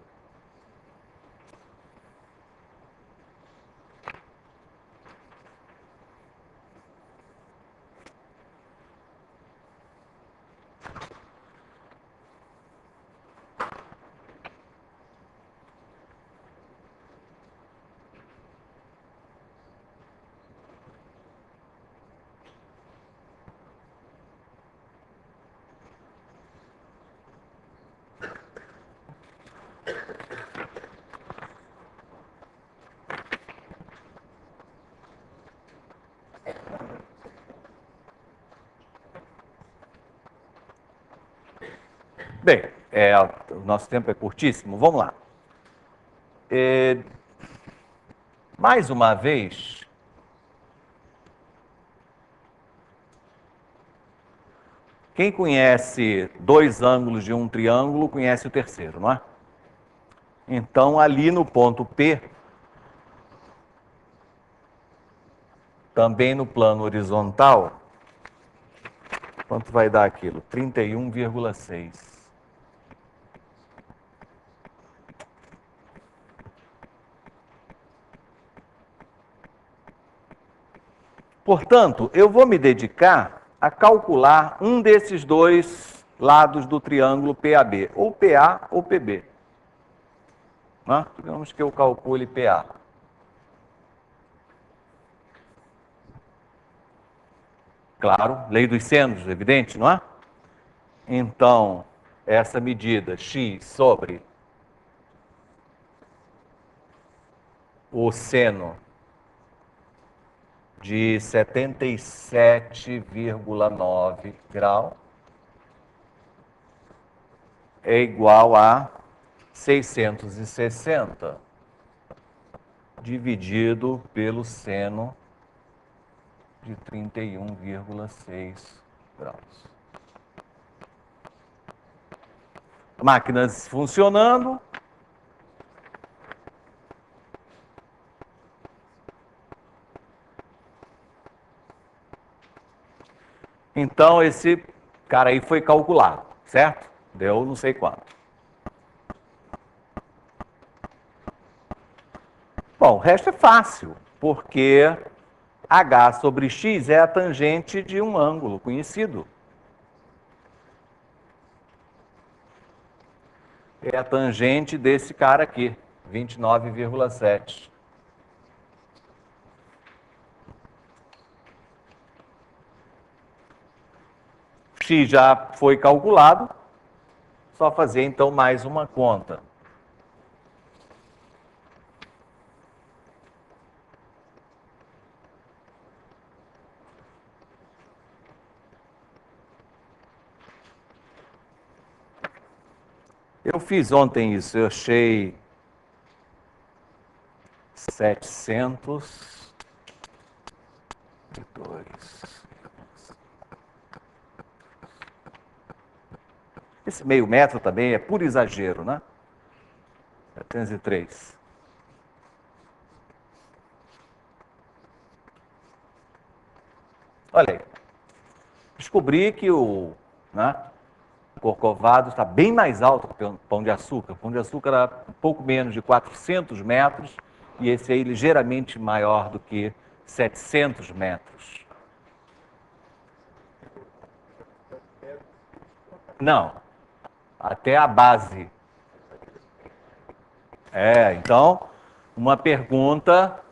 Bem, o nosso tempo é curtíssimo, vamos lá. Mais uma vez, quem conhece dois ângulos de um triângulo, conhece o terceiro, não é? Então, ali no ponto P, também no plano horizontal, quanto vai dar aquilo? 31,6. Portanto, eu vou me dedicar a calcular um desses dois lados do triângulo PAB, ou PA ou PB. Né? Digamos que eu calcule PA. Claro, lei dos senos, evidente, não é? Então, essa medida x sobre o seno de 77,9 grau é igual a 660 dividido pelo seno de 31,6 graus. Máquinas funcionando. Então, esse cara aí foi calculado, certo? Deu não sei quanto. Bom, o resto é fácil, porque h sobre x é a tangente de um ângulo conhecido. É a tangente desse cara aqui, 29,7. X já foi calculado, só fazer então mais uma conta. Eu fiz ontem isso, eu achei 702. Esse meio metro também é puro exagero, né? 703. Olha aí. Descobri que o Corcovado está bem mais alto que o Pão de Açúcar. O Pão de Açúcar era um pouco menos de 400 metros e esse aí ligeiramente maior do que 700 metros. Não, até a base. Então, uma pergunta,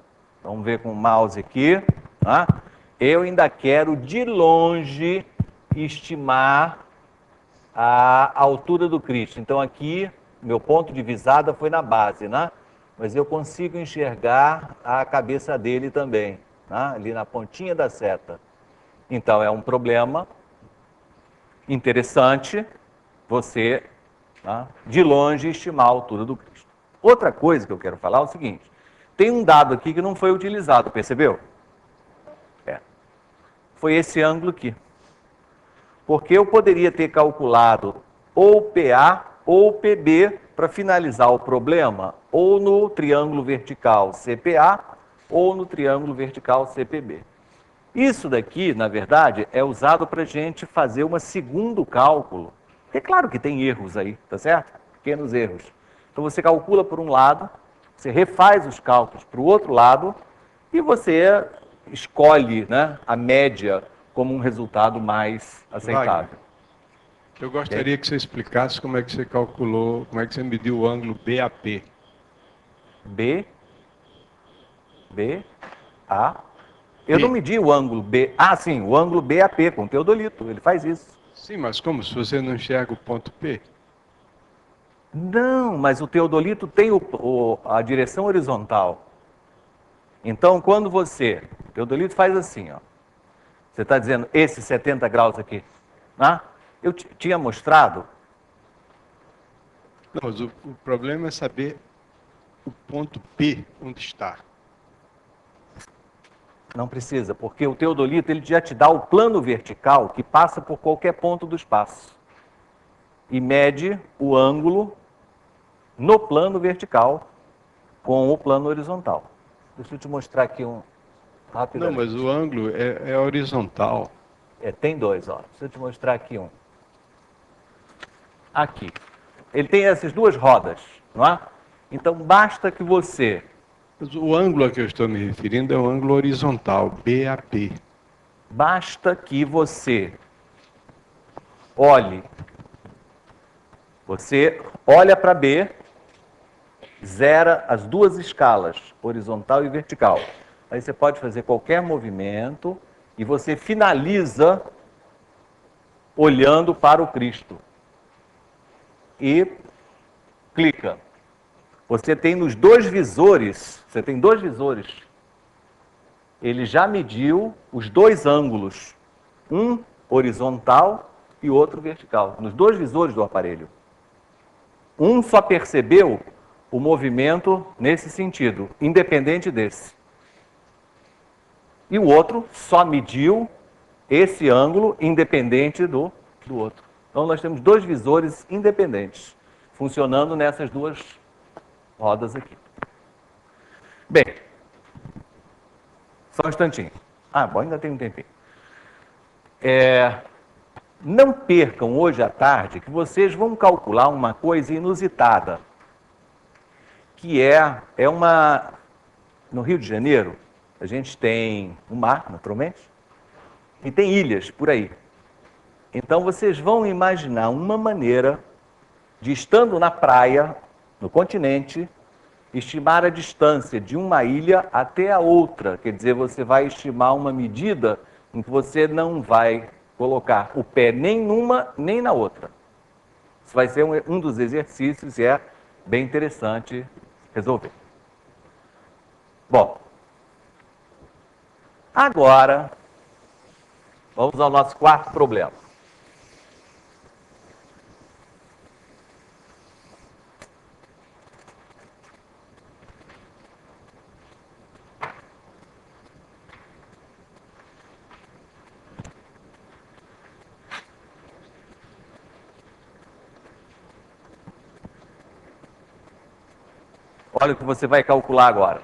vamos ver com o mouse aqui. Tá? Eu ainda quero de longe estimar a altura do Cristo. Então aqui, meu ponto de visada foi na base, né? Mas eu consigo enxergar a cabeça dele também, né? Ali na pontinha da seta. Então é um problema interessante você, né, de longe, estimar a altura do Cristo. Outra coisa que eu quero falar é o seguinte, tem um dado aqui que não foi utilizado, percebeu? Foi esse ângulo aqui. Porque eu poderia ter calculado ou PA ou PB para finalizar o problema, ou no triângulo vertical CPA, ou no triângulo vertical CPB. Isso daqui, na verdade, é usado para a gente fazer um segundo cálculo. É claro que tem erros aí, tá certo? Pequenos erros. Então você calcula por um lado, você refaz os cálculos para o outro lado e você escolhe, né, a média como um resultado mais aceitável. Wagner, eu gostaria que você explicasse como é que você calculou, como é que você mediu o ângulo BAP. A. Eu não medi o ângulo B. Ah, sim, o ângulo BAP com o teodolito. Ele faz isso. Sim, mas como? Se você não enxerga o ponto P? Não, mas o teodolito tem a direção horizontal. Então, quando o teodolito faz assim, ó. Você está dizendo esses 70 graus aqui. Ah, eu tinha mostrado. Não, mas o problema é saber o ponto P onde está. Não precisa, porque o teodolito ele já te dá o plano vertical que passa por qualquer ponto do espaço. E mede o ângulo no plano vertical com o plano horizontal. Deixa eu te mostrar aqui rapidamente. Não, mas o ângulo é horizontal. Tem dois, ó. Deixa eu te mostrar aqui um. Aqui. Ele tem essas duas rodas, não é? Então basta que você... Mas o ângulo a que eu estou me referindo é o ângulo horizontal, BAP. Basta que você olhe. Você olha para B, zera as duas escalas, horizontal e vertical. Aí você pode fazer qualquer movimento e você finaliza olhando para o Cristo. E clica. Você tem nos dois visores, você tem dois visores. Ele já mediu os dois ângulos, um horizontal e outro vertical, nos dois visores do aparelho. Um só percebeu o movimento nesse sentido, independente desse. E o outro só mediu esse ângulo independente do outro. Então nós temos dois visores independentes, funcionando nessas duas rodas aqui. Bem, só um instantinho. Bom, ainda tem um tempinho. Não percam hoje à tarde que vocês vão calcular uma coisa inusitada, que é uma... No Rio de Janeiro, a gente tem um mar, naturalmente, e tem ilhas por aí. Então vocês vão imaginar uma maneira de, estando na praia, no continente, estimar a distância de uma ilha até a outra. Quer dizer, você vai estimar uma medida em que você não vai colocar o pé nem numa nem na outra. Isso vai ser um dos exercícios e é bem interessante resolver. Bom, agora vamos ao nosso quarto problema. Olha o que você vai calcular agora.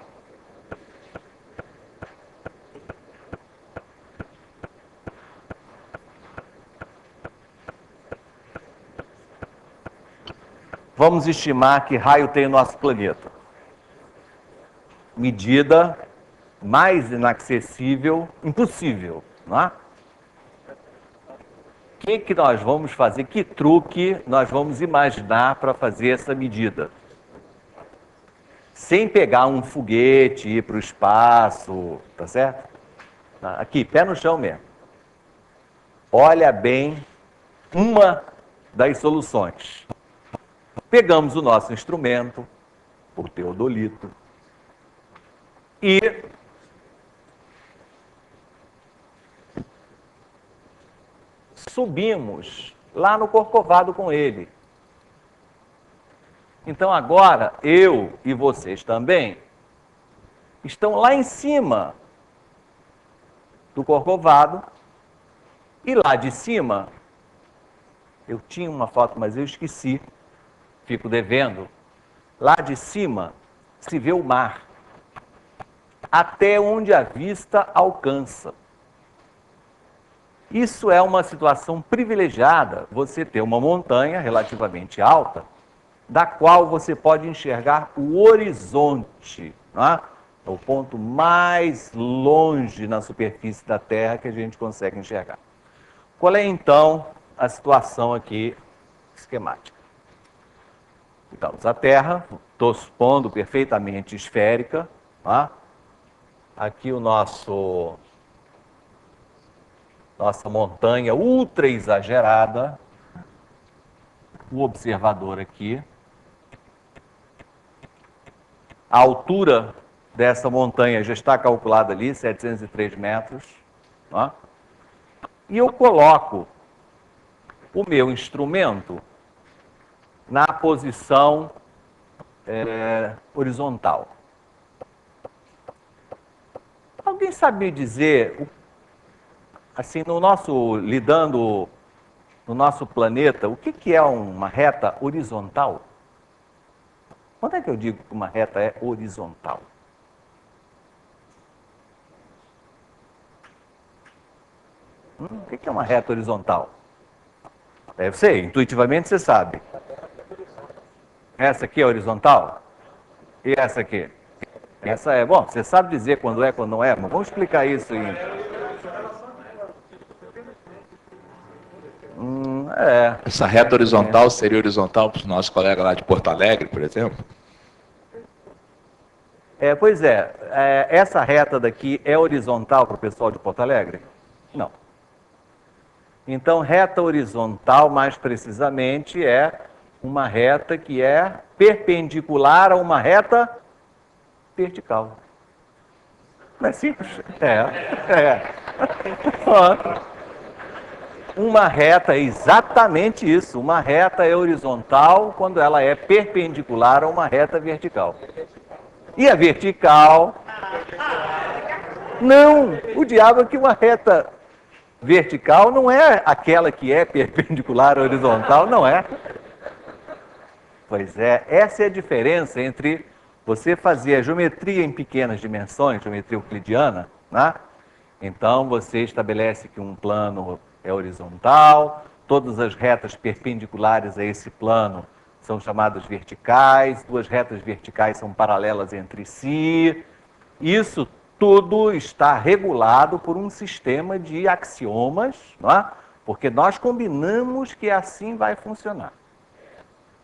Vamos estimar que raio tem o nosso planeta. Medida mais inacessível, impossível, não é? O que nós vamos fazer? Que truque nós vamos imaginar para fazer essa medida? Sem pegar um foguete e ir para o espaço, tá certo? Aqui, pé no chão mesmo. Olha bem uma das soluções. Pegamos o nosso instrumento, o teodolito, e subimos lá no Corcovado com ele. Então agora, eu e vocês também estão lá em cima do Corcovado, e lá de cima, eu tinha uma foto, mas eu esqueci, fico devendo, lá de cima se vê o mar, até onde a vista alcança. Isso é uma situação privilegiada, você ter uma montanha relativamente alta, da qual você pode enxergar o horizonte, não é? O ponto mais longe na superfície da Terra que a gente consegue enxergar. Qual é, então, a situação aqui esquemática? Então, a Terra, estou supondo perfeitamente esférica, tá? Aqui o nossa montanha ultra exagerada, o observador aqui, a altura dessa montanha já está calculada ali, 703 metros, tá? E eu coloco o meu instrumento na posição horizontal. Alguém sabe me dizer, assim, lidando no nosso planeta, o que é uma reta horizontal? Quando é que eu digo que uma reta é horizontal? O que é uma reta horizontal? Eu sei, intuitivamente você sabe. Essa aqui é horizontal? E essa aqui? Essa é, bom, você sabe dizer quando é, quando não é, mas vamos explicar isso em... Essa reta horizontal seria horizontal para o nosso colega lá de Porto Alegre, por exemplo? Pois é, essa reta daqui é horizontal para o pessoal de Porto Alegre? Não. Então, reta horizontal, mais precisamente, é uma reta que é perpendicular a uma reta vertical. Não é simples? Uma reta é exatamente isso. Uma reta é horizontal quando ela é perpendicular a uma reta vertical. E a vertical... Não! O diabo é que uma reta vertical não é aquela que é perpendicular à horizontal, não é? Pois é, essa é a diferença entre você fazer a geometria em pequenas dimensões, geometria euclidiana, né? Então você estabelece que um plano é horizontal, todas as retas perpendiculares a esse plano são chamadas verticais, duas retas verticais são paralelas entre si. Isso tudo está regulado por um sistema de axiomas, não é? Porque nós combinamos que assim vai funcionar.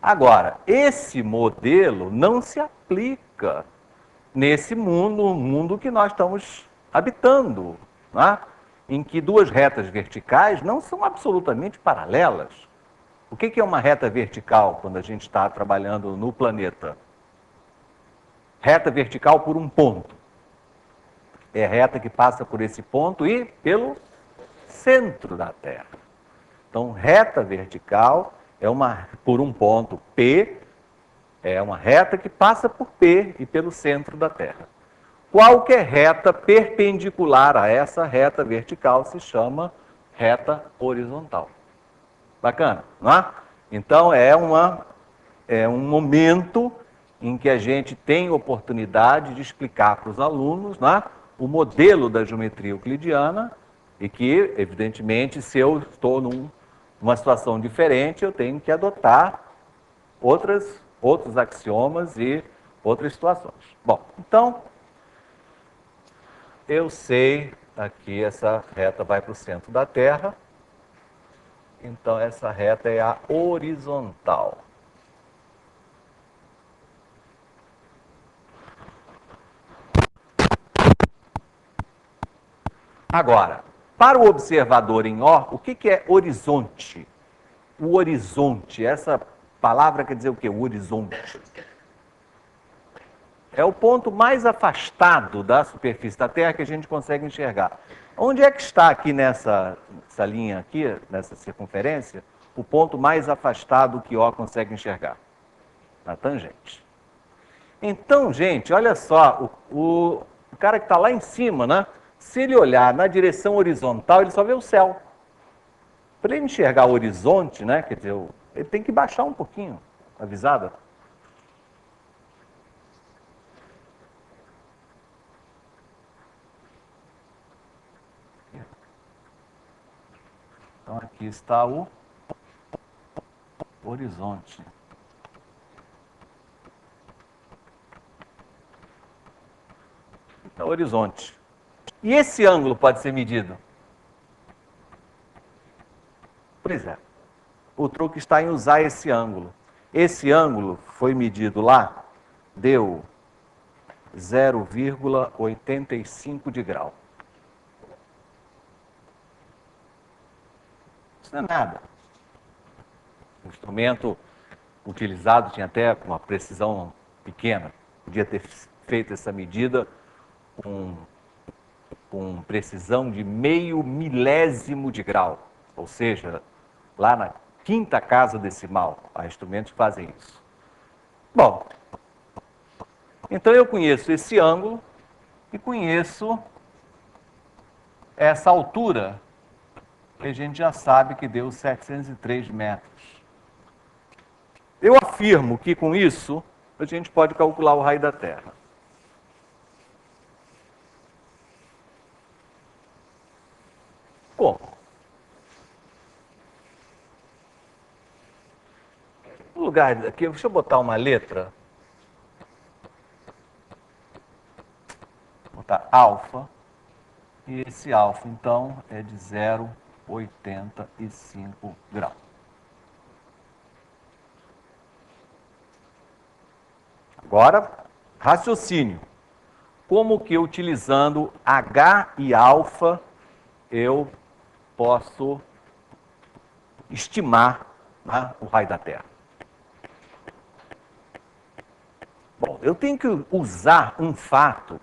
Agora, esse modelo não se aplica nesse mundo, no mundo que nós estamos habitando, não é? Em que duas retas verticais não são absolutamente paralelas. O que é uma reta vertical quando a gente está trabalhando no planeta? Reta vertical por um ponto. É reta que passa por esse ponto e pelo centro da Terra. Então, reta vertical é por um ponto P, é uma reta que passa por P e pelo centro da Terra. Qualquer reta perpendicular a essa reta vertical se chama reta horizontal. Bacana, não é? Então, é um momento em que a gente tem oportunidade de explicar para os alunos, não é? O modelo da geometria euclidiana e que, evidentemente, se eu estou numa situação diferente, eu tenho que adotar outros axiomas e outras situações. Bom, então, eu sei, aqui essa reta vai para o centro da Terra, então essa reta é a horizontal. Agora, para o observador em O, o que é horizonte? O horizonte, essa palavra quer dizer o quê? O horizonte. É o ponto mais afastado da superfície da Terra que a gente consegue enxergar. Onde é que está aqui nessa linha aqui, nessa circunferência, o ponto mais afastado que O consegue enxergar? Na tangente. Então, gente, olha só, o cara que está lá em cima, né? Se ele olhar na direção horizontal, ele só vê o céu. Para ele enxergar o horizonte, né? Quer dizer, ele tem que baixar um pouquinho. avisada? Então aqui está o horizonte. É o horizonte. E esse ângulo pode ser medido? Pois é. O truque está em usar esse ângulo. Esse ângulo foi medido lá, deu 0,85 de grau. Isso não é nada. O instrumento utilizado tinha até uma precisão pequena. Podia ter feito essa medida com precisão de meio milésimo de grau. Ou seja, lá na quinta casa decimal. Há instrumentos que fazem isso. Bom, então eu conheço esse ângulo e conheço essa altura, que a gente já sabe que deu 703 metros. Eu afirmo que com isso a gente pode calcular o raio da Terra. Como? No lugar daqui, deixa eu botar uma letra. Vou botar alfa. E esse alfa, então, é de 0,85 graus. Agora, raciocínio. Como que utilizando H e alfa eu posso estimar, né, o raio da Terra? Bom, eu tenho que usar um fato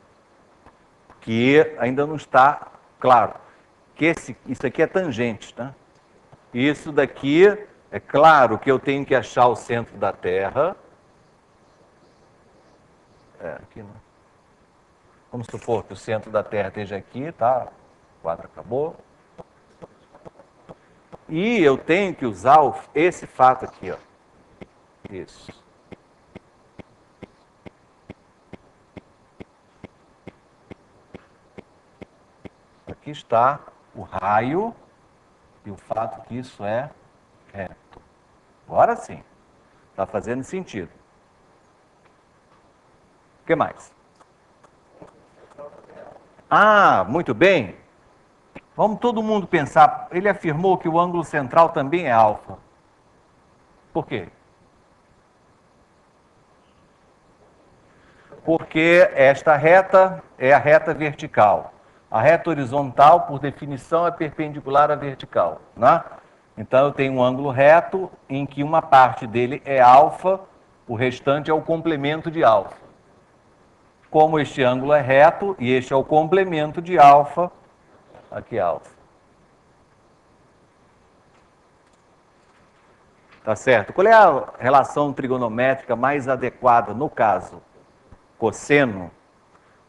que ainda não está claro, que isso aqui é tangente, tá? Isso daqui, é claro que eu tenho que achar o centro da Terra. Aqui não. Vamos supor que o centro da Terra esteja aqui, tá? O quadro acabou. E eu tenho que usar esse fato aqui, ó. Isso. Aqui está o raio e o fato que isso é reto. Agora sim, está fazendo sentido. O que mais? Ah, muito bem. Vamos todo mundo pensar. Ele afirmou que o ângulo central também é alfa. Por quê? Porque esta reta é a reta vertical. A reta horizontal, por definição, é perpendicular à vertical, né? Então, eu tenho um ângulo reto em que uma parte dele é alfa, o restante é o complemento de alfa. Como este ângulo é reto e este é o complemento de alfa, aqui é alfa. Tá certo? Qual é a relação trigonométrica mais adequada no caso? Cosseno,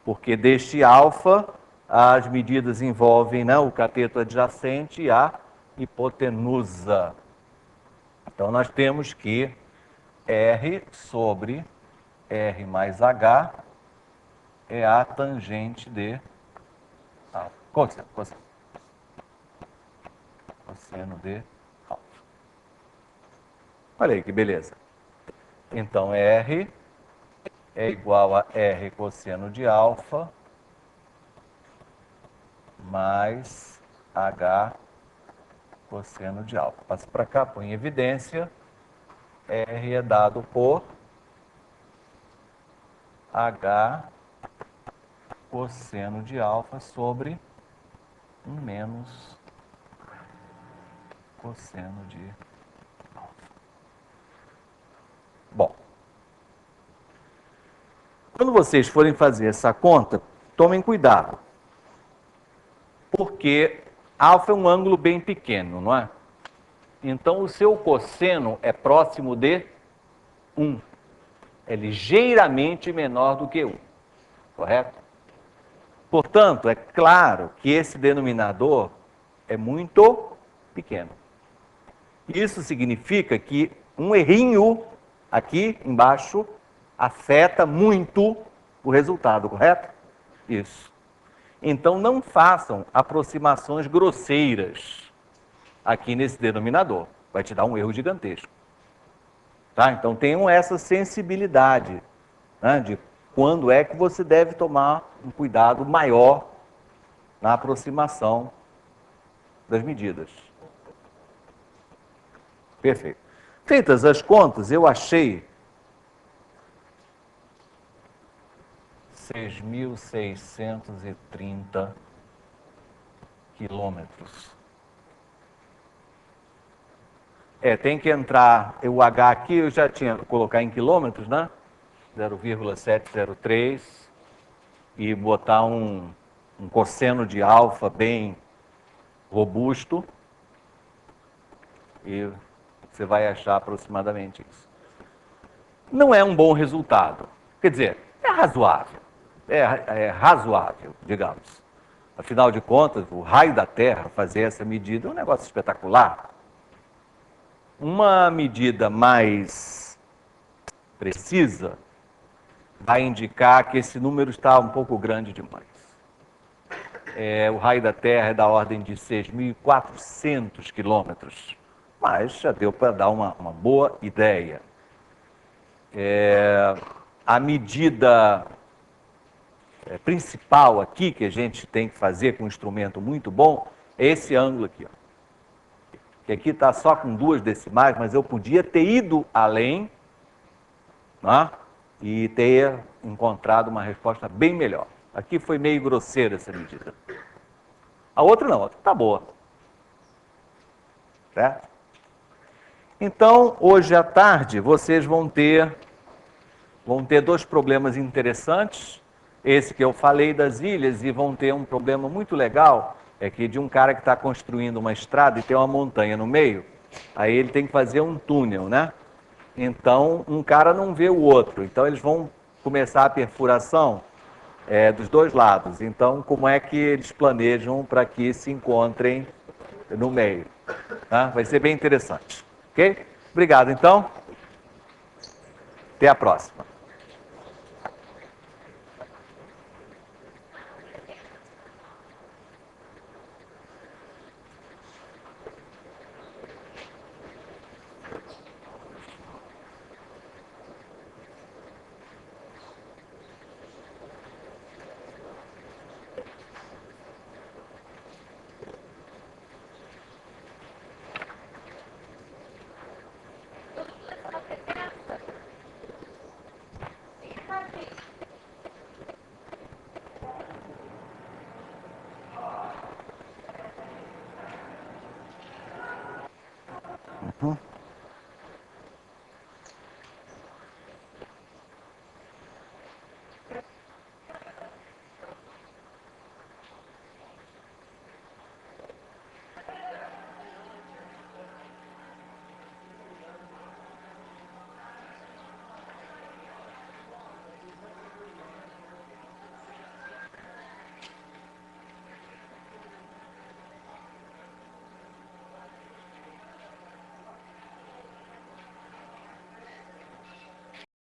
porque deste alfa as medidas envolvem, né, o cateto adjacente e a hipotenusa. Então nós temos que R sobre R mais H é a tangente de alfa. Cosseno de alfa. Olha aí que beleza. Então R é igual a R cosseno de alfa mais H cosseno de alfa. Passa para cá, põe em evidência. R é dado por H cosseno de alfa sobre 1 menos cosseno de alfa. Bom, quando vocês forem fazer essa conta, tomem cuidado. Porque alfa é um ângulo bem pequeno, não é? Então, o seu cosseno é próximo de 1. É ligeiramente menor do que 1. Correto? Portanto, é claro que esse denominador é muito pequeno. Isso significa que um errinho aqui embaixo afeta muito o resultado, correto? Isso. Então não façam aproximações grosseiras aqui nesse denominador. Vai te dar um erro gigantesco. Tá? Então tenham essa sensibilidade, né, de quando é que você deve tomar um cuidado maior na aproximação das medidas. Perfeito. Feitas as contas, eu achei 6.630 quilômetros. Tem que entrar o H aqui, eu já tinha colocar em quilômetros, né? 0,703 e botar um cosseno de alfa bem robusto e você vai achar aproximadamente isso. Não é um bom resultado, quer dizer, é razoável, é razoável, digamos. Afinal de contas, o raio da Terra fazer essa medida é um negócio espetacular. Uma medida mais precisa vai indicar que esse número está um pouco grande demais. O raio da Terra é da ordem de 6.400 quilômetros, mas já deu para dar uma boa ideia. A medida principal aqui que a gente tem que fazer com um instrumento muito bom é esse ângulo aqui, ó. Que aqui está só com 2 decimais, mas eu podia ter ido além, né, e ter encontrado uma resposta bem melhor. Aqui foi meio grosseira essa medida. A outra não, a outra está boa. Certo? Então, hoje à tarde, vocês vão ter 2 problemas interessantes. Esse que eu falei das ilhas, e vão ter um problema muito legal, que de um cara que está construindo uma estrada e tem uma montanha no meio, aí ele tem que fazer um túnel, né? Então, um cara não vê o outro. Então, eles vão começar a perfuração dos 2 lados. Então, como é que eles planejam para que se encontrem no meio? Tá? Vai ser bem interessante. Ok? Obrigado, então. Até a próxima.